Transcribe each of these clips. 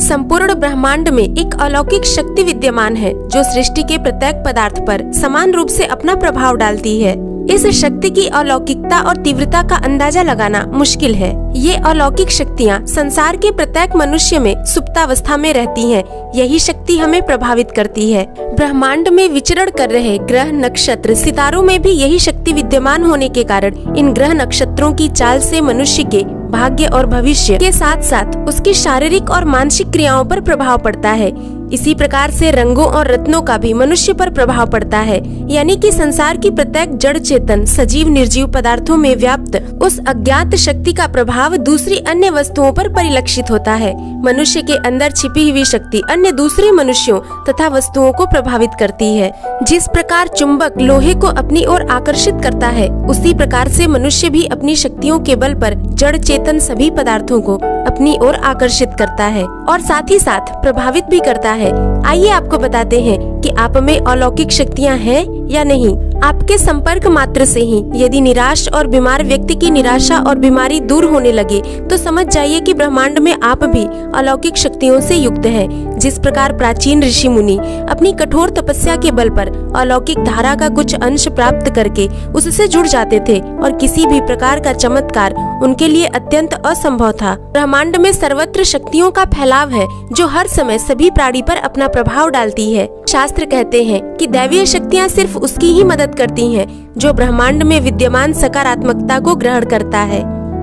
संपूर्ण ब्रह्मांड में एक अलौकिक शक्ति विद्यमान है जो सृष्टि के प्रत्येक पदार्थ पर समान रूप से अपना प्रभाव डालती है। इस शक्ति की अलौकिकता और तीव्रता का अंदाजा लगाना मुश्किल है। ये अलौकिक शक्तियाँ संसार के प्रत्येक मनुष्य में सुप्तावस्था में रहती हैं। यही शक्ति हमें प्रभावित करती है। ब्रह्मांड में विचरण कर रहे ग्रह, नक्षत्र, सितारों में भी यही शक्ति विद्यमान होने के कारण इन ग्रह नक्षत्रों की चाल से मनुष्य के भाग्य और भविष्य के साथ साथ उसकी शारीरिक और मानसिक क्रियाओं पर प्रभाव पड़ता है। इसी प्रकार से रंगों और रत्नों का भी मनुष्य पर प्रभाव पड़ता है, यानी कि संसार की प्रत्येक जड़ चेतन सजीव निर्जीव पदार्थों में व्याप्त उस अज्ञात शक्ति का प्रभाव दूसरी अन्य वस्तुओं पर परिलक्षित होता है। मनुष्य के अंदर छिपी हुई शक्ति अन्य दूसरे मनुष्यों तथा वस्तुओं को प्रभावित करती है। जिस प्रकार चुंबक लोहे को अपनी ओर आकर्षित करता है, उसी प्रकार से मनुष्य भी अपनी शक्तियों के बल पर जड़ चेतन सभी पदार्थों को अपनी ओर आकर्षित करता है और साथ ही साथ प्रभावित भी करता है। आइए आपको बताते हैं कि आप में अलौकिक शक्तियाँ हैं या नहीं। आपके संपर्क मात्र से ही यदि निराश और बीमार व्यक्ति की निराशा और बीमारी दूर होने लगे तो समझ जाइए कि ब्रह्मांड में आप भी अलौकिक शक्तियों से युक्त हैं। जिस प्रकार प्राचीन ऋषि मुनि अपनी कठोर तपस्या के बल पर अलौकिक धारा का कुछ अंश प्राप्त करके उससे जुड़ जाते थे और किसी भी प्रकार का चमत्कार उनके लिए अत्यंत असंभव था। ब्रह्मांड में सर्वत्र शक्तियों का फैलाव है जो हर समय सभी प्राणी पर अपना प्रभाव डालती है। शास्त्र कहते हैं कि दैवीय शक्तियाँ सिर्फ उसकी ही मदद करती हैं जो ब्रह्मांड में विद्यमान सकारात्मकता को ग्रहण करता है,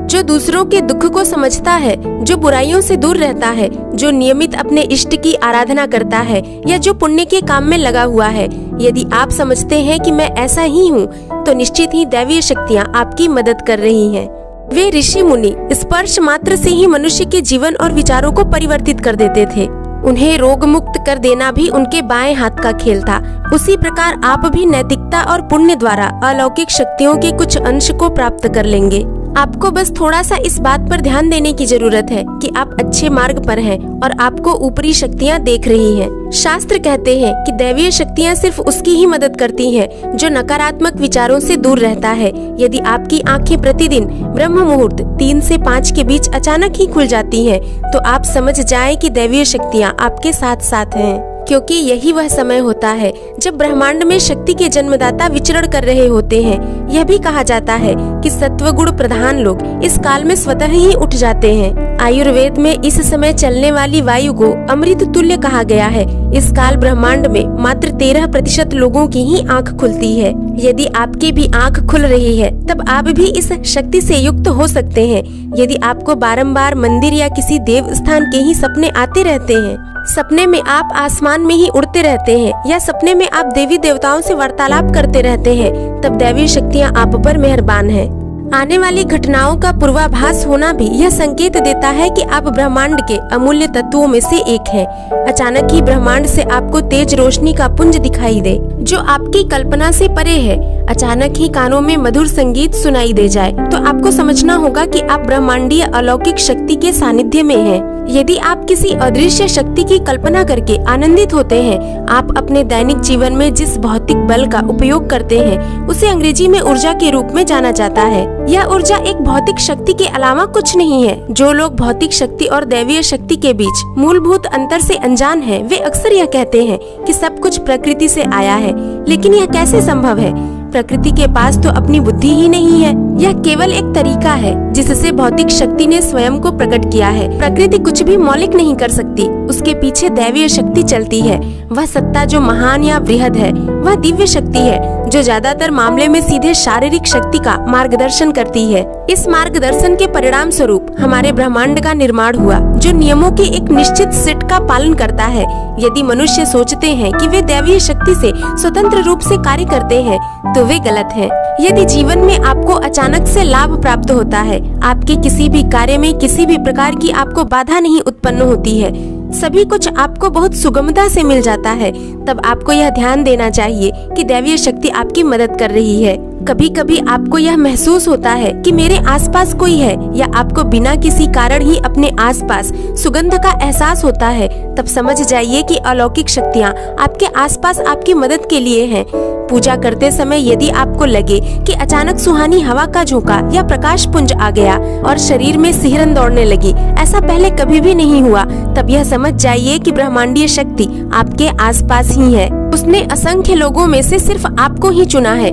जो दूसरों के दुख को समझता है, जो बुराइयों से दूर रहता है, जो नियमित अपने इष्ट की आराधना करता है या जो पुण्य के काम में लगा हुआ है। यदि आप समझते हैं कि मैं ऐसा ही हूँ, तो निश्चित ही दैवीय शक्तियाँ आपकी मदद कर रही हैं। वे ऋषि मुनि स्पर्श मात्र से ही मनुष्य के जीवन और विचारों को परिवर्तित कर देते थे। उन्हें रोग मुक्त कर देना भी उनके बाएं हाथ का खेल था। उसी प्रकार आप भी नैतिकता और पुण्य द्वारा अलौकिक शक्तियों के कुछ अंश को प्राप्त कर लेंगे। आपको बस थोड़ा सा इस बात पर ध्यान देने की जरूरत है कि आप अच्छे मार्ग पर हैं और आपको ऊपरी शक्तियाँ देख रही हैं। शास्त्र कहते हैं कि दैवीय शक्तियाँ सिर्फ उसकी ही मदद करती हैं जो नकारात्मक विचारों से दूर रहता है। यदि आपकी आंखें प्रतिदिन ब्रह्म मुहूर्त 3 से 5 के बीच अचानक ही खुल जाती हैं, तो आप समझ जाएं कि दैवीय शक्तियाँ आपके साथ साथ हैं, क्योंकि यही वह समय होता है जब ब्रह्मांड में शक्ति के जन्मदाता विचरण कर रहे होते हैं। यह भी कहा जाता है कि सत्वगुण प्रधान लोग इस काल में स्वतः ही उठ जाते हैं। आयुर्वेद में इस समय चलने वाली वायु को अमृत तुल्य कहा गया है। इस काल ब्रह्मांड में मात्र 13% लोगों की ही आंख खुलती है। यदि आपकी भी आंख खुल रही है, तब आप भी इस शक्ति से युक्त हो सकते हैं। यदि आपको बारंबार मंदिर या किसी देव स्थान के ही सपने आते रहते हैं, सपने में आप आसमान में ही उड़ते रहते हैं या सपने में आप देवी देवताओं से वार्तालाप करते रहते हैं, तब दैवीय शक्तियाँ आप पर मेहरबान हैं। आने वाली घटनाओं का पूर्वाभास होना भी यह संकेत देता है कि आप ब्रह्मांड के अमूल्य तत्वों में से एक हैं। अचानक ही ब्रह्मांड से आपको तेज रोशनी का पुंज दिखाई दे जो आपकी कल्पना से परे है। अचानक ही कानों में मधुर संगीत सुनाई दे जाए, तो आपको समझना होगा कि आप ब्रह्मांडीय अलौकिक शक्ति के सानिध्य में हैं। यदि आप किसी अदृश्य शक्ति की कल्पना करके आनंदित होते हैं, आप अपने दैनिक जीवन में जिस भौतिक बल का उपयोग करते हैं उसे अंग्रेजी में ऊर्जा के रूप में जाना जाता है। यह ऊर्जा एक भौतिक शक्ति के अलावा कुछ नहीं है। जो लोग भौतिक शक्ति और दैवीय शक्ति के बीच मूलभूत अंतर से अनजान हैं, वे अक्सर यह कहते हैं कि सब कुछ प्रकृति से आया है, लेकिन यह कैसे संभव है? प्रकृति के पास तो अपनी बुद्धि ही नहीं है। यह केवल एक तरीका है जिससे भौतिक शक्ति ने स्वयं को प्रकट किया है। प्रकृति कुछ भी मौलिक नहीं कर सकती, उसके पीछे दैवीय शक्ति चलती है। वह सत्ता जो महान या बृहद है, वह दिव्य शक्ति है जो ज्यादातर मामले में सीधे शारीरिक शक्ति का मार्गदर्शन करती है। इस मार्गदर्शन के परिणाम स्वरूप हमारे ब्रह्मांड का निर्माण हुआ, जो नियमों के एक निश्चित सेट का पालन करता है। यदि मनुष्य सोचते हैं कि वे दैवीय शक्ति से स्वतंत्र रूप से कार्य करते हैं, तो वे गलत हैं। यदि जीवन में आपको अचानक से लाभ प्राप्त होता है, आपके किसी भी कार्य में किसी भी प्रकार की आपको बाधा नहीं उत्पन्न होती है, सभी कुछ आपको बहुत सुगमता से मिल जाता है, तब आपको यह ध्यान देना चाहिए कि दैवीय शक्ति आपकी मदद कर रही है। कभी कभी आपको यह महसूस होता है कि मेरे आसपास कोई है, या आपको बिना किसी कारण ही अपने आसपास सुगंध का एहसास होता है, तब समझ जाइए कि अलौकिक शक्तियाँ आपके आसपास आपकी मदद के लिए हैं। पूजा करते समय यदि आपको लगे कि अचानक सुहानी हवा का झोंका या प्रकाश पुंज आ गया और शरीर में सिहरन दौड़ने लगी, ऐसा पहले कभी भी नहीं हुआ, तब यह समझ जाइए कि ब्रह्मांडीय शक्ति आपके आसपास ही है। उसने असंख्य लोगों में से सिर्फ आपको ही चुना है।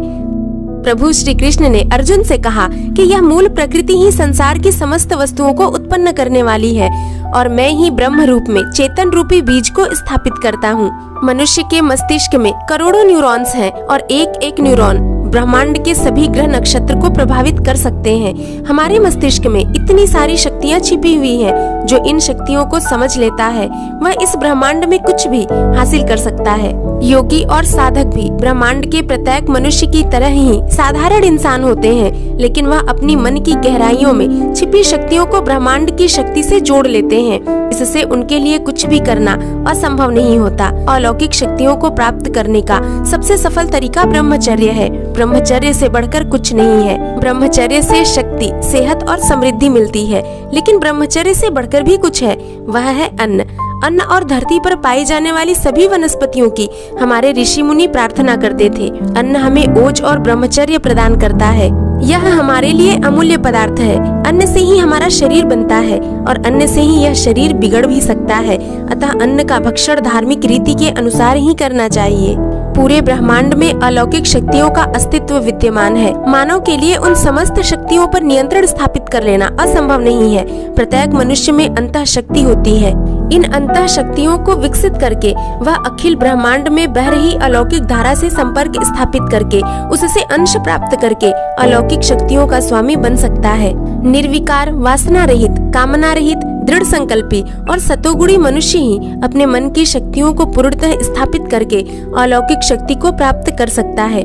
प्रभु श्री कृष्ण ने अर्जुन से कहा कि यह मूल प्रकृति ही संसार की समस्त वस्तुओं को उत्पन्न करने वाली है और मैं ही ब्रह्म रूप में चेतन रूपी बीज को स्थापित करता हूँ। मनुष्य के मस्तिष्क में करोड़ों न्यूरॉन्स हैं और एक एक न्यूरॉन ब्रह्मांड के सभी ग्रह नक्षत्र को प्रभावित कर सकते हैं। हमारे मस्तिष्क में इतनी सारी शक्तियाँ छिपी हुई हैं, जो इन शक्तियों को समझ लेता है वह इस ब्रह्मांड में कुछ भी हासिल कर सकता है। योगी और साधक भी ब्रह्मांड के प्रत्येक मनुष्य की तरह ही साधारण इंसान होते हैं, लेकिन वह अपनी मन की गहराइयों में छिपी शक्तियों को ब्रह्मांड की शक्ति से जोड़ लेते हैं। इससे उनके लिए कुछ भी करना असंभव नहीं होता। अलौकिक शक्तियों को प्राप्त करने का सबसे सफल तरीका ब्रह्मचर्य है। ब्रह्मचर्य से बढ़कर कुछ नहीं है। ब्रह्मचर्य से शक्ति, सेहत और समृद्धि मिलती है, लेकिन ब्रह्मचर्य से बढ़कर भी कुछ है, वह है अन्न। अन्न और धरती पर पाई जाने वाली सभी वनस्पतियों की हमारे ऋषि मुनि प्रार्थना करते थे। अन्न हमें ओज और ब्रह्मचर्य प्रदान करता है। यह हमारे लिए अमूल्य पदार्थ है। अन्न से ही हमारा शरीर बनता है और अन्न से ही यह शरीर बिगड़ भी सकता है। अतः अन्न का भक्षण धार्मिक रीति के अनुसार ही करना चाहिए। पूरे ब्रह्मांड में अलौकिक शक्तियों का अस्तित्व विद्यमान है। मानव के लिए उन समस्त शक्तियों पर नियंत्रण स्थापित कर लेना असंभव नहीं है। प्रत्येक मनुष्य में अंतः शक्ति होती है। इन अंतः शक्तियों को विकसित करके वह अखिल ब्रह्मांड में बह रही अलौकिक धारा से संपर्क स्थापित करके उससे अंश प्राप्त करके अलौकिक शक्तियों का स्वामी बन सकता है। निर्विकार, वासना रहित, कामना रहित, दृढ़ संकल्पी और सतोगुणी मनुष्य ही अपने मन की शक्तियों को पूर्णतः स्थापित करके अलौकिक शक्ति को प्राप्त कर सकता है।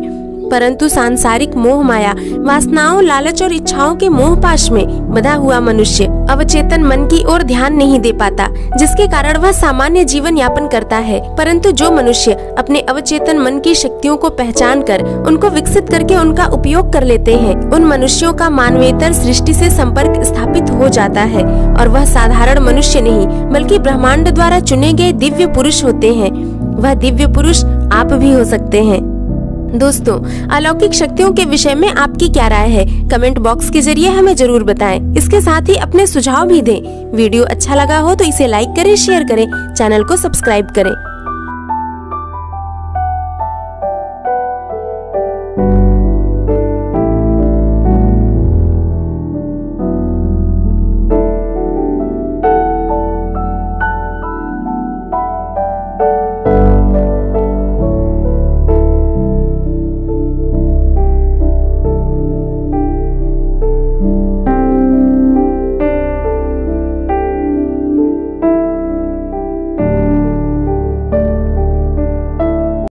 परंतु सांसारिक मोह माया, वासनाओं, लालच और इच्छाओं के मोह पाश में बंधा हुआ मनुष्य अवचेतन मन की ओर ध्यान नहीं दे पाता, जिसके कारण वह सामान्य जीवन यापन करता है। परंतु जो मनुष्य अपने अवचेतन मन की शक्तियों को पहचान कर उनको विकसित करके उनका उपयोग कर लेते हैं, उन मनुष्यों का मानवेतर सृष्टि से संपर्क स्थापित हो जाता है और वह साधारण मनुष्य नहीं बल्कि ब्रह्मांड द्वारा चुने गए दिव्य पुरुष होते हैं। वह दिव्य पुरुष आप भी हो सकते हैं। दोस्तों, अलौकिक शक्तियों के विषय में आपकी क्या राय है? कमेंट बॉक्स के जरिए हमें जरूर बताएं। इसके साथ ही अपने सुझाव भी दें। वीडियो अच्छा लगा हो तो इसे लाइक करें, शेयर करें, चैनल को सब्सक्राइब करें।